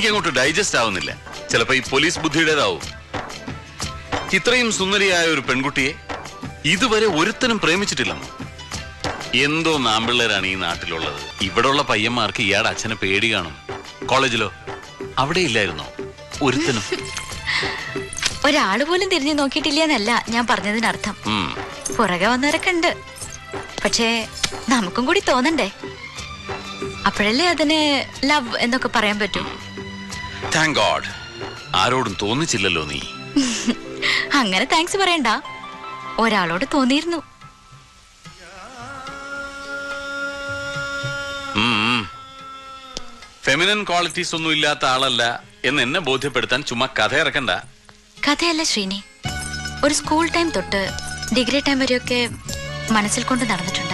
എനിക്കങ്ങോട്ട് digest ആവുന്നില്ല. ചിലപ്പോ ഈ പോലീസ് ബുദ്ധിയുടേതാവും. ഇത്രയും സുന്ദരിയായ ഒരു പെൺകുട്ടിയെ ഇതുവരെ ഒരുത്തനും പ്രേമിച്ചിട്ടില്ലെന്നോ? എന്തോ നാമ്പിള്ളേരാണ് ഈ നാട്ടിലുള്ളത്. ഇവിടെയുള്ള പയ്യന്മാർക്ക് ഇയാളുടെ അച്ഛനെ പേടി കാണും. കോളേജിലോ അവിടെ ഇല്ലായിരുന്നോ ഒരുത്തനും? ഒരാള് പോലും തിരിഞ്ഞു നോക്കിയിട്ടില്ലെന്നല്ല ഞാൻ പറഞ്ഞതിനർത്ഥം. പുറകെ വന്നവരൊക്കെ ഉണ്ട്. പക്ഷേ നമുക്കും കൂടി തോന്നണ്ടേ? അപ്പോഴല്ലേ അതിന് ലവ് എന്നൊക്കെ പറയാൻ പറ്റൂ. താങ്ക് ഗോഡ്, ആരോടും തോന്നിച്ചില്ലല്ലോ നീ. അങ്ങനെ താങ്ക്സ് പറയണ്ട. ഒരാളോട് തോന്നിയിരുന്നു. ഫെമിനൻ ക്വാളിറ്റീസ് ഒന്നും ഇല്ലാത്ത ആളല്ല എന്ന് എന്നെ ബോധ്യപ്പെടുത്താൻ ചുമ്മാ കഥ ഇറക്കണ്ട. കഥയല്ല ശ്രീനി, ഒരു സ്കൂൾ ടൈം തൊട്ട് ഡിഗ്രി ടൈം വരെയൊക്കെ മനസ്സിൽ കൊണ്ട് നടന്നിട്ടുണ്ട്.